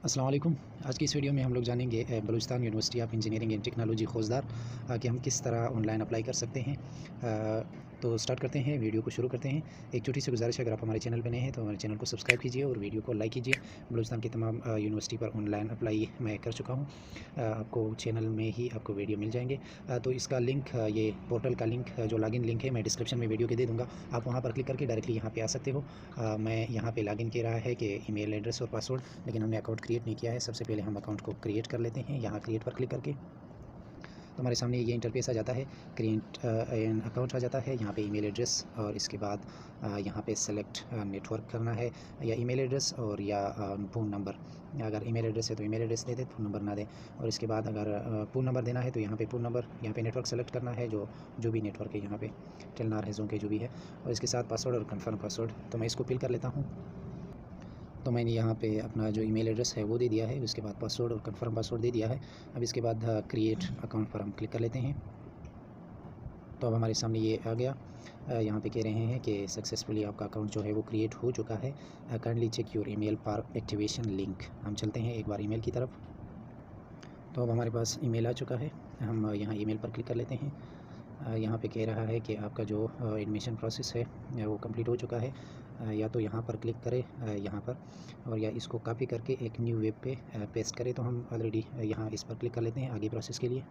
अस्सलाम वालेकुम। आज की इस वीडियो में हम लोग जानेंगे Balochistan university of engineering and technology Khuzdar कि हम किस तरह ऑनलाइन अप्लाई कर सकते हैं। तो स्टार्ट करते हैं, वीडियो को शुरू करते हैं। एक छोटी सी गुजारिश है, अगर आप हमारे चैनल पर नए हैं तो हमारे चैनल को सब्सक्राइब कीजिए और वीडियो को लाइक कीजिए। बलूचिस्तान की तमाम यूनिवर्सिटी पर ऑनलाइन अप्लाई मैं कर चुका हूँ। आपको चैनल में ही आपको वीडियो मिल जाएंगे। तो इसका लिंक, ये पोर्टल का लिंक, जो लॉगिन लिंक है, मैं डिस्क्रिप्शन में वीडियो के दे दूँगा। आप वहाँ पर क्लिक करके डायरेक्टली यहाँ पे आ सकते हो। मैं यहाँ पे लॉगिन कह रहा है कि ईमेल एड्रेस और पासवर्ड, लेकिन हमने अकाउंट क्रिएट नहीं किया है। सबसे पहले हम अकाउंट को क्रिएट कर लेते हैं। यहाँ क्रिएट पर क्लिक करके तो हमारे सामने ये इंटरफेस आ जाता है। क्रिएट एन अकाउंट आ जाता है। यहाँ पे ईमेल एड्रेस और इसके बाद यहाँ पे सेलेक्ट नेटवर्क करना है, या ईमेल एड्रेस और या फ़ोन नंबर। अगर ईमेल एड्रेस है तो ईमेल एड्रेस दे दें, फ़ोन नंबर ना दें। और इसके बाद अगर फ़ोन नंबर देना है तो यहाँ पे फ़ोन नंबर, यहाँ पे नेटवर्क सेलेक्ट करना है, जो भी नेटवर्क है यहाँ पे टेलनार है, के जो भी है। और इसके साथ पासवर्ड और कन्फर्म पासवर्ड, तो मैं इसको फिल कर लेता हूँ। तो मैंने यहाँ पे अपना जो ईमेल एड्रेस है वो दे दिया है, उसके बाद पासवर्ड और कन्फर्म पासवर्ड दे दिया है। अब इसके बाद क्रिएट अकाउंट पर हम क्लिक कर लेते हैं। तो अब हमारे सामने ये आ गया। यहाँ पे कह रहे हैं कि सक्सेसफुली आपका अकाउंट जो है वो क्रिएट हो चुका है। Kindly check your email for activation link. हम चलते हैं एक बार ईमेल की तरफ। तो अब हमारे पास ईमेल आ चुका है। हम यहाँ ईमेल पर क्लिक कर लेते हैं। यहाँ पे कह रहा है कि आपका जो एडमिशन प्रोसेस है वो कंप्लीट हो चुका है। या तो यहाँ पर क्लिक करें, यहाँ पर, और या इसको कॉपी करके एक न्यू वेब पे पेस्ट करें। तो हम ऑलरेडी यहाँ इस पर क्लिक कर लेते हैं आगे प्रोसेस के लिए।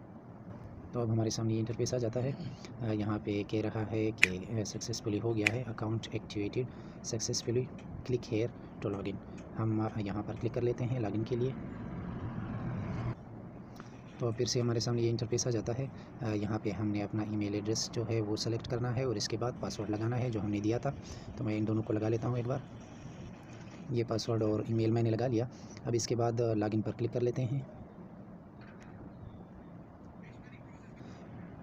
तो अब हमारे सामने ये इंटरफेस आ जाता है। यहाँ पे कह रहा है कि सक्सेसफुली हो गया है, account activated successfully, click here to login. हम यहाँ पर क्लिक कर लेते हैं लॉगिन के लिए। तो फिर से हमारे सामने ये इंटरफेस आ जाता है। यहाँ पे हमने अपना ईमेल एड्रेस जो है वो सेलेक्ट करना है और इसके बाद पासवर्ड लगाना है जो हमने दिया था। तो मैं इन दोनों को लगा लेता हूँ एक बार। ये पासवर्ड और ईमेल मैंने लगा लिया। अब इसके बाद लॉगिन पर क्लिक कर लेते हैं।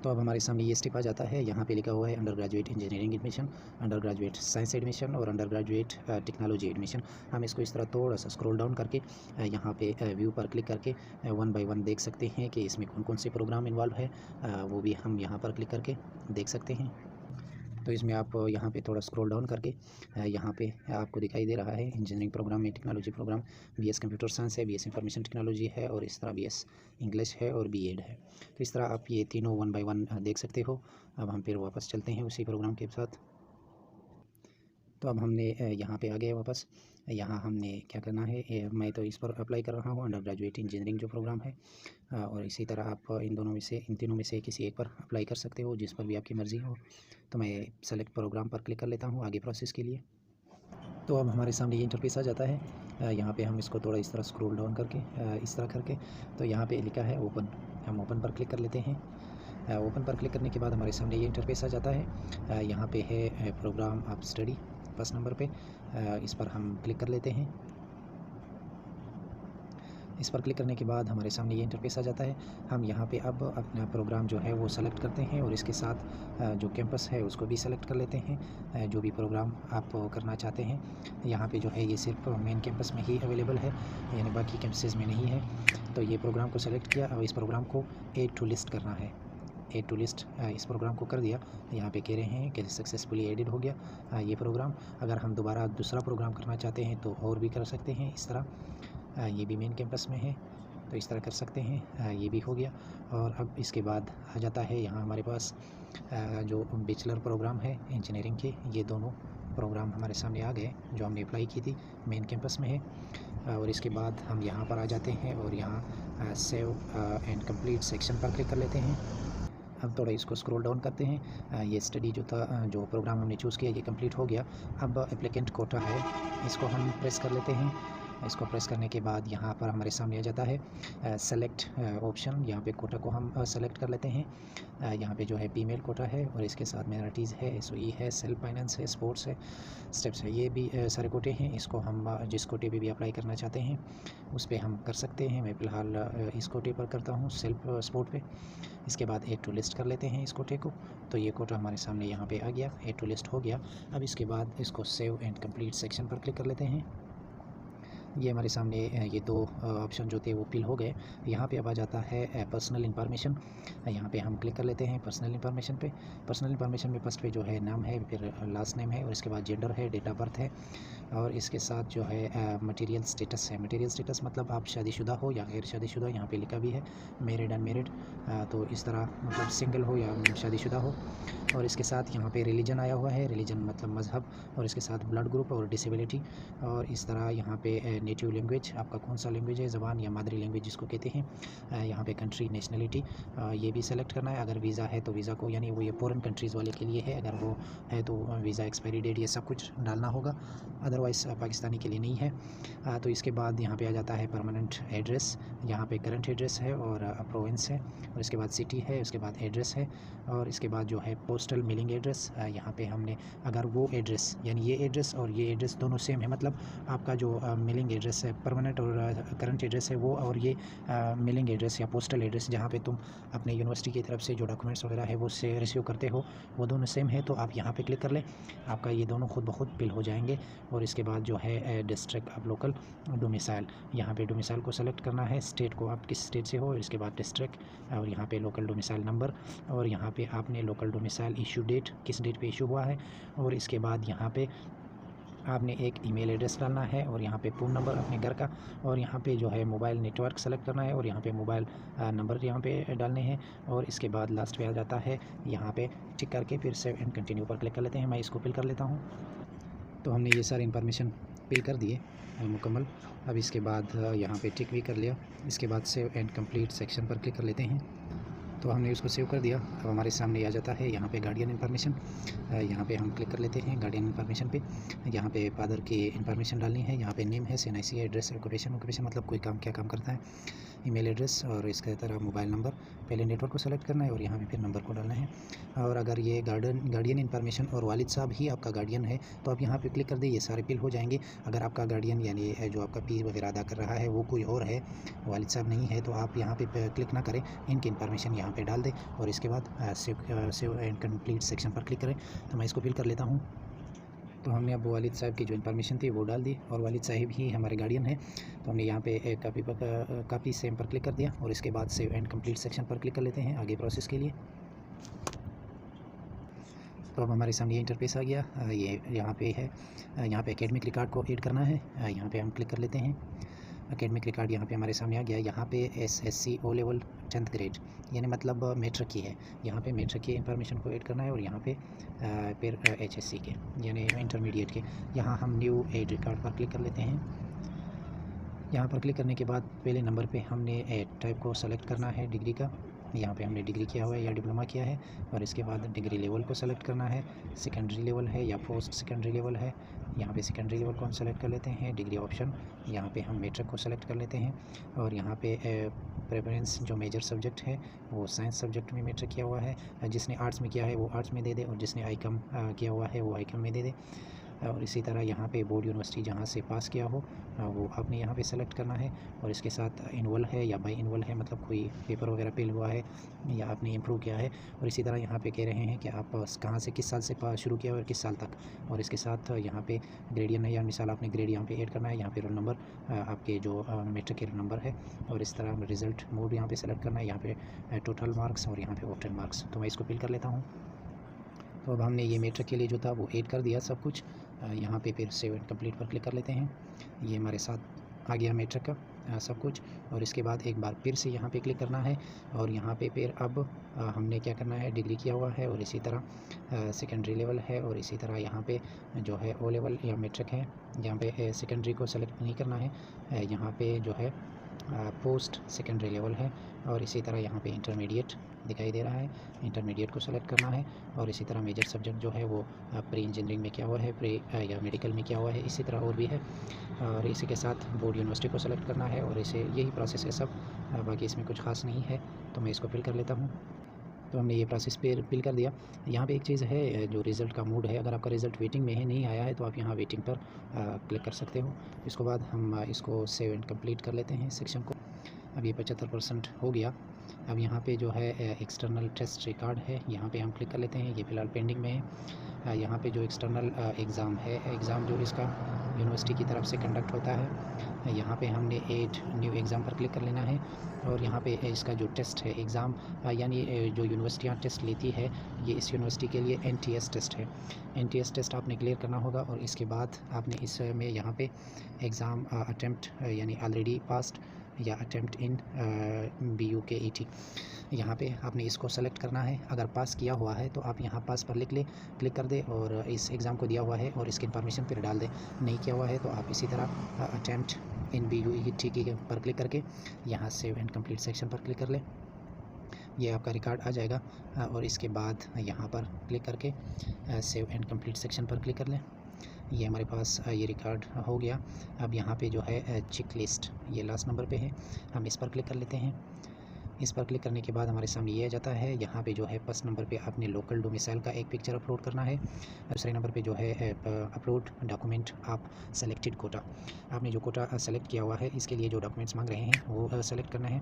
तो अब हमारे सामने ये स्टेप आ जाता है। यहाँ पे लिखा हुआ है under graduate engineering admission, under graduate science admission और अंडर ग्रेजुएट टेक्नोलॉजी एडमिशन। हम इसको इस तरह थोड़ा सा स्क्रॉल डाउन करके यहाँ पे व्यू पर क्लिक करके वन बाय वन देख सकते हैं कि इसमें कौन कौन से प्रोग्राम इन्वॉल्व है। वो भी हम यहाँ पर क्लिक करके देख सकते हैं। तो इसमें आप यहाँ पे थोड़ा स्क्रॉल डाउन करके यहाँ पे आपको दिखाई दे रहा है इंजीनियरिंग प्रोग्राम में, technology programme, BS computer science है, बीएस इंफॉर्मेशन टेक्नोलॉजी है और इस तरह बीएस इंग्लिश है और बीएड है। तो इस तरह आप ये तीनों वन बाय वन देख सकते हो। अब हम फिर वापस चलते हैं उसी प्रोग्राम के साथ। तो अब हमने यहाँ पे आ गए वापस। यहाँ हमने क्या करना है, मैं तो इस पर अप्लाई कर रहा हूँ अंडर ग्रेजुएट इंजीनियरिंग जो प्रोग्राम है। और इसी तरह आप इन तीनों में से किसी एक पर अप्लाई कर सकते हो, जिस पर भी आपकी मर्ज़ी हो। तो मैं सेलेक्ट प्रोग्राम पर क्लिक कर लेता हूँ आगे प्रोसेस के लिए। तो अब हमारे सामने ये इंटरफेस आ जाता है। यहाँ पे हम इसको थोड़ा इस तरह स्क्रॉल डाउन करके इस तरह करके, तो यहाँ पे लिखा है ओपन। हम ओपन पर क्लिक कर लेते हैं। ओपन पर क्लिक करने के बाद हमारे सामने ये इंटरफेस आ जाता है। यहाँ पे है programme of study, first number पे। इस पर हम क्लिक कर लेते हैं। इस पर क्लिक करने के बाद हमारे सामने ये इंटरफेस आ जाता है। हम यहाँ पे अब अपना प्रोग्राम जो है वो सेलेक्ट करते हैं और इसके साथ जो कैंपस है उसको भी सेलेक्ट कर लेते हैं, जो भी प्रोग्राम आप करना चाहते हैं। यहाँ पे जो है ये सिर्फ मेन कैंपस में ही अवेलेबल है, यानी बाकी कैंपसेस में नहीं है। तो ये प्रोग्राम को सेलेक्ट किया। अब इस प्रोग्राम को ऐड टू लिस्ट करना है। ऐड टू लिस्ट इस प्रोग्राम को कर दिया। यहाँ पे कह रहे हैं कि सक्सेसफुली एडिड हो गया ये प्रोग्राम। अगर हम दोबारा दूसरा प्रोग्राम करना चाहते हैं तो और भी कर सकते हैं इस तरह। ये भी मेन कैंपस में है तो इस तरह कर सकते हैं। ये भी हो गया। और अब इसके बाद आ जाता है यहाँ हमारे पास जो बैचलर प्रोग्राम है इंजीनियरिंग के, ये दोनों प्रोग्राम हमारे सामने आ गए जो हमने अप्लाई की थी, मेन कैंपस में है। और इसके बाद हम यहाँ पर आ जाते हैं और यहाँ सेव एंड कंप्लीट सेक्शन पर क्लिक कर लेते हैं। अब थोड़ा इसको स्क्रॉल डाउन करते हैं। ये स्टडी जो था, जो प्रोग्राम हमने चूज़ किया, ये कंप्लीट हो गया। अब एप्लीकेंट कोटा है, इसको हम प्रेस कर लेते हैं। इसको प्रेस करने के बाद यहाँ पर हमारे सामने आ जाता है सेलेक्ट ऑप्शन। यहाँ पे कोटा को हम सेलेक्ट कर लेते हैं। यहाँ पे जो है फीमेल कोटा है और इसके साथ माइनॉरिटीज़ है, एसओई है, सेल्फ फाइनेंस है, स्पोर्ट्स है, स्टेप्स है। ये भी सारे कोटे हैं। इसको हम जिस कोटे पे भी अप्लाई करना चाहते हैं उस पर हम कर सकते हैं। मैं फ़िलहाल इस कोटे पर करता हूँ, सेल्फ स्पोर्ट पे। इसके बाद ऐड टू लिस्ट कर लेते हैं इस कोटे को। तो ये कोटा हमारे सामने यहाँ पे आ गया, ऐड टू लिस्ट हो गया। अब इसके बाद इसको सेव एंड कंप्लीट सेक्शन पर क्लिक कर लेते हैं। ये हमारे सामने ये दो ऑप्शन जो थे वो फिल हो गए। यहाँ पे अब आ जाता है पर्सनल इन्फॉर्मेशन। यहाँ पे हम क्लिक कर लेते हैं पर्सनल इन्फॉर्मेशन पे। पर्सनल इन्फॉर्मेशन में फर्स्ट पे जो है नाम है, फिर लास्ट नेम है और इसके बाद जेंडर है, डेट ऑफ बर्थ है और इसके साथ जो है मटेरियल स्टेटस है। मटेरियल स्टेटस मतलब आप शादीशुदा हो या गैर शादीशुदा, यहाँ पे लिखा भी है मैरिड अनमैरिड, तो इस तरह मतलब सिंगल हो या शादीशुदा हो। और इसके साथ यहाँ पे रिलीजन आया हुआ है, रिलीजन मतलब मज़हब, और इसके साथ ब्लड ग्रुप और डिसेबिलिटी। और इस तरह यहाँ पे नेटिव लैंग्वेज, आपका कौन सा लैंग्वेज है, ज़बान या मादरी लैंग्वेज जिसको कहते हैं। यहाँ पे कंट्री, नेशनलिटी ये भी सेलेक्ट करना है। अगर वीज़ा है तो वीज़ा को, यानी वो ये फ़ॉरेन कंट्रीज़ वाले के लिए है, अगर वो है तो वीज़ा एक्सपायरी डेट ये सब कुछ डालना होगा, अदरवाइज़ पाकिस्तानी के लिए नहीं है। तो इसके बाद यहाँ पे आ जाता है परमानेंट एड्रेस। यहाँ पे करंट एड्रेस है और प्रोविंस है और इसके बाद सिटी है, उसके बाद एड्रेस है और इसके बाद जो है पोस्टल मेलिंग एड्रेस। यहाँ पे हमने अगर वो एड्रेस, यानी ये एड्रेस और ये एड्रेस दोनों सेम है, मतलब आपका जो मेलिंग एड्रेस है परमानेंट और करंट एड्रेस है वो, और ये मेलिंग एड्रेस या पोस्टल एड्रेस जहाँ पे तुम अपने यूनिवर्सिटी की तरफ से जो डॉक्यूमेंट्स वगैरह है वो से रिसीव करते हो, वो दोनों सेम है, तो आप यहाँ पे क्लिक कर लें, आपका ये दोनों खुद ब खुद फिल हो जाएंगे। और इसके बाद जो है डिस्ट्रिक्ट ऑफ लोकल डोमिसाइल, यहाँ पे डोमिसाइल को सेलेक्ट करना है, स्टेट को आप किस स्टेट से हो, इसके बाद डिस्ट्रिक्ट और यहाँ पे लोकल डोमिसाइल नंबर, और यहाँ पे आपने लोकल डोमिसाइल इशू डेट, किस डेट पे इशू हुआ है, और इसके बाद यहाँ पे आपने एक ईमेल एड्रेस डालना है और यहाँ पे फ़ोन नंबर अपने घर का, और यहाँ पे जो है मोबाइल नेटवर्क सेलेक्ट करना है और यहाँ पे मोबाइल नंबर यहाँ पे डालने हैं। और इसके बाद लास्ट पे आ जाता है, यहाँ पे टिक करके फिर सेव एंड कंटिन्यू पर क्लिक कर लेते हैं। मैं इसको फिल कर लेता हूँ। तो हमने ये सारी इन्फॉर्मेशन फिल कर दिए मुकम्मल। अब इसके बाद यहाँ पे टिक भी कर लिया। इसके बाद सेव एंड कंप्लीट सेक्शन पर क्लिक कर लेते हैं। तो हमने उसको सेव कर दिया। अब हमारे सामने आ जाता है यहाँ पे गार्डियन इन्फॉर्मेशन। यहाँ पे हम क्लिक कर लेते हैं गार्डियन इन्फॉर्मेशन पे। यहाँ पे फादर की इन्फॉर्मेशन डालनी है। यहाँ पे नेम है, SNIC है, एड्रेस, ऑक्यूपेशन मतलब कोई काम, क्या काम करता है, ईमेल एड्रेस और इसके तरह मोबाइल नंबर। पहले नेटवर्क को सेलेक्ट करना है और यहाँ पे फिर नंबर को डालना है। और अगर ये गार्डियन इन्फॉर्मेशन और वालिद साहब ही आपका गार्डियन है तो आप यहाँ पे क्लिक कर दें, ये सारे फिल हो जाएंगे। अगर आपका गार्डियन यानी जो आपका पीर वगैरह अदा कर रहा है वो कोई और है, वालिद साहब नहीं है, तो आप यहाँ पे क्लिक ना करें, इनकी इन्फॉर्मेशन यहाँ पे डाल दें और इसके बाद सेव एंड कंप्लीट सेक्शन पर क्लिक करें। तो मैं इसको फिल कर लेता हूँ। तो हमने अब वालिद साहब की जो इन्फॉर्मेशन थी वो डाल दी और वालिद साहब ही हमारे गार्डियन हैं, तो हमने यहाँ पे एक कापी सेम पर क्लिक कर दिया और इसके बाद सेव एंड कंप्लीट सेक्शन पर क्लिक कर लेते हैं आगे प्रोसेस के लिए। तो अब हमारे सामने ये इंटरफेस आ गया। ये यहाँ पे है, यहाँ पे एकेडमिक रिकॉर्ड को ऐड करना है, यहाँ पे हम क्लिक कर लेते हैं। एकेडमिक रिकॉर्ड यहाँ पे हमारे सामने आ गया। यहाँ पे SSC O level 10th grade, यानी मतलब मैट्रिक की है, यहाँ पे मैट्रिक की इन्फॉर्मेशन को ऐड करना है और यहाँ पे फिर HSC के यानी इंटरमीडिएट के। यहाँ हम न्यू एड रिकॉर्ड पर क्लिक कर लेते हैं। यहाँ पर क्लिक करने के बाद पहले नंबर पे हमने टाइप को सेलेक्ट करना है डिग्री का, यहाँ पे हमने डिग्री किया हुआ है या डिप्लोमा किया है, और इसके बाद डिग्री लेवल को सेलेक्ट करना है, सेकेंडरी लेवल है या पोस्ट सेकेंडरी लेवल है, यहाँ पे सेकेंडरी लेवल को हम सेलेक्ट कर लेते हैं। डिग्री ऑप्शन, यहाँ पे हम मैट्रिक को सेलेक्ट कर लेते हैं और यहाँ पे प्रेफरेंस जो मेजर सब्जेक्ट है वो साइंस सब्जेक्ट में मैट्रिक किया हुआ है, जिसने आर्ट्स में किया है वो आर्ट्स में दे दे और जिसने आईकॉम किया हुआ है वो आईकॉम में दे दे। और इसी तरह यहाँ पे बोर्ड यूनिवर्सिटी जहाँ से पास किया हो वो आपने यहाँ पे सेलेक्ट करना है, और इसके साथ इनवल है या बाई इनवल है, मतलब कोई पेपर वगैरह फेल हुआ है या आपने इम्प्रूव किया है। और इसी तरह यहाँ पे कह रहे हैं कि आप कहाँ से किस साल से शुरू किया और किस साल तक, और इसके साथ यहाँ पे ग्रेडियन है या मिसाल आपने ग्रेड यहाँ पे ऐड करना है, यहाँ पे रोल नंबर आपके जो मैट्रिक के रोल नंबर है, और इस तरह रिज़ल्ट मोड यहाँ पे सेलेक्ट करना है, यहाँ पे टोटल मार्क्स और यहाँ पे ऑप्टन मार्क्स। तो मैं इसको फिल कर लेता हूँ। तो अब हमने ये मैट्रिक के लिए जो था वो ऐड कर दिया सब कुछ। यहाँ पे फिर सेव एंड कंप्लीट पर क्लिक कर लेते हैं। ये हमारे साथ आ गया मैट्रिक का सब कुछ, और इसके बाद एक बार फिर से यहाँ पे क्लिक करना है और यहाँ पे फिर अब हमने क्या करना है, डिग्री किया हुआ है और इसी तरह सेकेंडरी लेवल है, और इसी तरह यहाँ पे जो है O लेवल या मैट्रिक है, यहाँ पे सेकेंडरी को सेलेक्ट नहीं करना है, यहाँ पे जो है पोस्ट सेकेंडरी लेवल है, और इसी तरह यहाँ पे इंटरमीडिएट दिखाई दे रहा है, इंटरमीडिएट को सेलेक्ट करना है, और इसी तरह मेजर सब्जेक्ट जो है वो प्री इंजीनियरिंग में क्या हुआ है, प्री या मेडिकल में क्या हुआ है, इसी तरह और भी है। और इसी के साथ बोर्ड यूनिवर्सिटी को सेलेक्ट करना है, और इसे यही प्रोसेस है सब, बाकी इसमें कुछ खास नहीं है। तो मैं इसको फिल कर लेता हूँ। तो हमने ये प्रोसेस पे फिल कर दिया। यहाँ पे एक चीज़ है जो रिज़ल्ट का मोड है, अगर आपका रिज़ल्ट वेटिंग में है, नहीं आया है, तो आप यहाँ वेटिंग पर क्लिक कर सकते हो। इसके बाद हम इसको सेव एंड कंप्लीट कर लेते हैं सेक्शन को। अब ये 75% हो गया। अब यहाँ पे जो है एक्सटर्नल टेस्ट रिकॉर्ड है, यहाँ पे हम क्लिक कर लेते हैं। ये फ़िलहाल पेंडिंग में है। यहाँ पे जो एक्सटर्नल एग्ज़ाम है, एग्ज़ाम जो इसका यूनिवर्सिटी की तरफ से कंडक्ट होता है। यहाँ पे हमने ऐड न्यू एग्ज़ाम पर क्लिक कर लेना है और यहाँ पे इसका जो टेस्ट है एग्ज़ाम यानी जो यूनिवर्सिटियाँ टेस्ट लेती है, ये इस यूनिवर्सिटी के लिए NTS टेस्ट है। NTS टेस्ट आपने क्लियर करना होगा और इसके बाद आपने इसमें यहाँ पे एग्ज़ाम अटेम्प्ट यानी ऑलरेडी पास्ड या अटेम्प्ट इन BUKET, यहाँ पे आपने इसको सेलेक्ट करना है। अगर पास किया हुआ है तो आप यहाँ पास पर क्लिक कर दें और इस एग्ज़ाम को दिया हुआ है और इसकी इन्फॉर्मेशन फिर डाल दें। नहीं किया हुआ है तो आप इसी तरह अटेम्प्ट इन BUKET पर क्लिक करके यहाँ सेव एंड कंप्लीट सेक्शन पर क्लिक कर लें। ये आपका रिकॉर्ड आ जाएगा और इसके बाद यहाँ पर क्लिक करके सेव एंड कंप्लीट सेक्शन पर क्लिक कर लें। ये हमारे पास ये रिकॉर्ड हो गया। अब यहाँ पे जो है चेक लिस्ट, ये लास्ट नंबर पे है, हम इस पर क्लिक कर लेते हैं। इस पर क्लिक करने के बाद हमारे सामने ये आ जाता है। यहाँ पे जो है फर्स्ट नंबर पे आपने लोकल डोमिसाइल का एक पिक्चर अपलोड करना है। दूसरे नंबर पे जो है अपलोड डॉक्यूमेंट आप सेलेक्टेड कोटा, आपने जो कोटा सेलेक्ट किया हुआ है इसके लिए जो डॉक्यूमेंट्स मांग रहे हैं वो सेलेक्ट करना है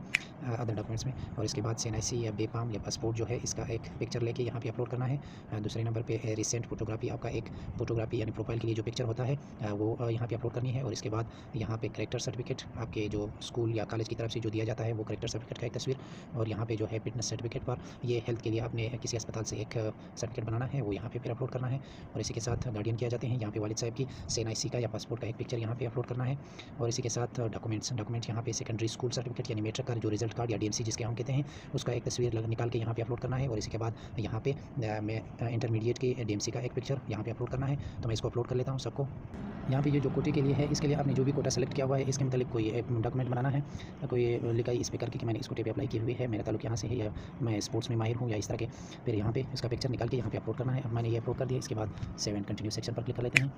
अदर डॉक्यूमेंट्स में। और इसके बाद CNIC या बेपाम या पासपोर्ट जो है इसका एक पिक्चर लेके यहाँ पे अपलोड करना है। दूसरे नंबर पे रिसेंट फोटोग्राफी, आपका एक फोटोग्राफी यानी प्रोफाइल के लिए जो पिक्चर होता है वो यहाँ पे अपलोड करनी है। और इसके बाद यहाँ पे करेक्टर सर्टिफिकेट, आपके जो स्कूल या कॉलेज की तरफ से जो दिया जाता है वो करेक्टर सर्टिफिकेट का एक तस्वीर। और यहाँ पे जो है फिटनेस सर्टिफिकेट पर, ये हेल्थ के लिए आपने किसी अस्पताल से एक सर्टिफिकेट बनाना है, वो यहाँ पे फिर अपलोड करना है। और इसी के साथ गार्डियन किया जाते हैं, यहाँ पे वालिद साहब की CNIC का या पासपोर्ट का एक पिक्चर यहाँ पे अपलोड करना है। और इसी के साथ डॉक्यूमेंट यहाँ पे सेकेंडरी स्कूल सर्टिफिकेट यानी मेट्रिक का जो रिजल्ट कार्ड या DMC जिसके हम कहते हैं उसका एक तस्वीर निकाल के यहाँ पे अपलोड करना है। और इसी के बाद यहाँ पे मैं इंटरमीडिएट की DMC का एक पिक्चर यहाँ पे अपलोड करना है। तो मैं इसको अपलोड कर लेता हूँ सबको। यहाँ पे ये जो कोटे के लिए है इसके लिए आपने जो भी कोटा सेलेक्ट किया हुआ है इसके मतलब कोई डॉक्यूमेंट बनाना है, कोई लिखा है इस पे करके कि मैंने इस कोटे पे अप्लाई की हुई है, मेरा ताल्लुक यहाँ से है या मैं स्पोर्ट्स में माहिर हूँ या इस तरह के। फिर यहाँ पे इसका पिक्चर निकाल के यहाँ पे अपलोड करना है। अब मैंने ये अपलोड कर दिया। इसके बाद सेव एंड कंटिन्यू सेक्शन पर क्लिक कर लेते हैं।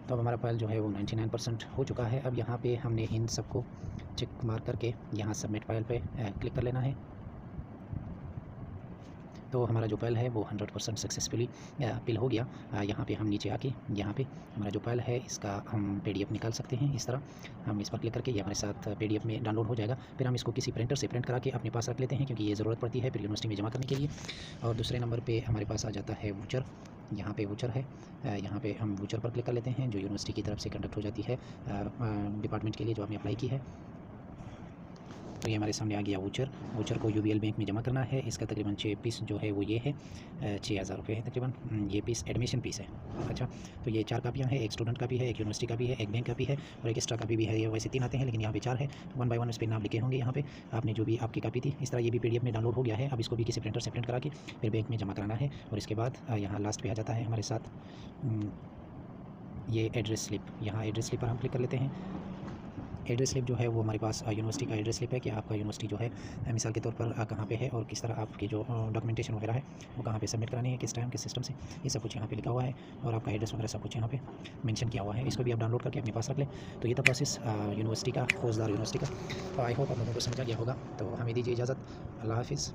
तो अब हमारा फाइल जो है वो 99% हो चुका है। अब यहाँ पे हमने इन सबको चेक मार करके यहाँ सबमिट फाइल पे क्लिक कर लेना है। तो हमारा जो फाइल है वो 100% सक्सेसफुली फिल हो गया। यहाँ पे हम नीचे आके यहाँ पे हमारा जो फाइल है इसका हम PDF निकाल सकते हैं। इस तरह हम इस पर क्लिक करके ये हमारे साथ PDF में डाउनलोड हो जाएगा। फिर हम इसको किसी प्रिंटर से प्रिंट करा के अपने पास रख लेते हैं क्योंकि ये ज़रूरत पड़ती है फिर यूनिवर्सिटी में जमा करने के लिए। और दूसरे नंबर पर हमारे पास आ जाता है वूचर। यहाँ पे वूचर है, यहाँ पे हम वूचर पर क्लिक कर लेते हैं जो यूनिवर्सिटी की तरफ से कंडक्ट हो जाती है डिपार्टमेंट के लिए जो आपने अप्लाई की है। तो ये हमारे सामने आ गया वूचर को UBL बैंक में जमा करना है। इसका तकरीबन 6 पीस जो है वो ये है, 6000 रुपये है तकरीबन। ये पीस एडमिशन पीस है। अच्छा, तो ये 4 कापियाँ हैं, एक स्टूडेंट का भी है, एक यूनिवर्सिटी का भी है, एक बैंक का भी है और एक एक्स्ट्रा कापी भी है। ये वैसे 3 आते हैं लेकिन यहाँ पे 4 है। 1 बाय 1 इस पर नाम लिखे होंगे। यहाँ पे आपने जो भी आपकी कापी थी इस तरह ये भी PDF में डाउनलोड हो गया है। अब इसको भी किसी प्रिंटर से प्रिंट करा के फिर बैंक में जमा कराना है। और इसके बाद यहाँ लास्ट पे आ जाता है हमारे साथ ये एड्रेस स्लिप। यहाँ एड्रेस स्लिप पर हम क्लिक कर लेते हैं। एड्रेस स्लिप जो है वो हमारे पास यूनिवर्सिटी का एड्रेस स्लिप है कि आपका यूनिवर्सिटी जो है मिसाल के तौर पर कहाँ पे है और किस तरह आपकी जो डॉक्यूमेंटेशन वगैरह है वो कहाँ पे सबमिट करानी है, किस टाइम, किस सिस्टम से, ये सब कुछ यहाँ पे लिखा हुआ है। और आपका एड्रेस वगैरह सब कुछ यहाँ पे मेंशन किया हुआ है। इसको भी आप डाउनलोड करके अपने पास रख लें। तो ये था प्रोसेस यूनिवर्सिटी का, फौजदार यूनिवर्सिटी का। तो आई होप आप लोगों को समझ आ गया होगा। तो हमें दीजिए इजाज़त। अल्लाह हाफिज़।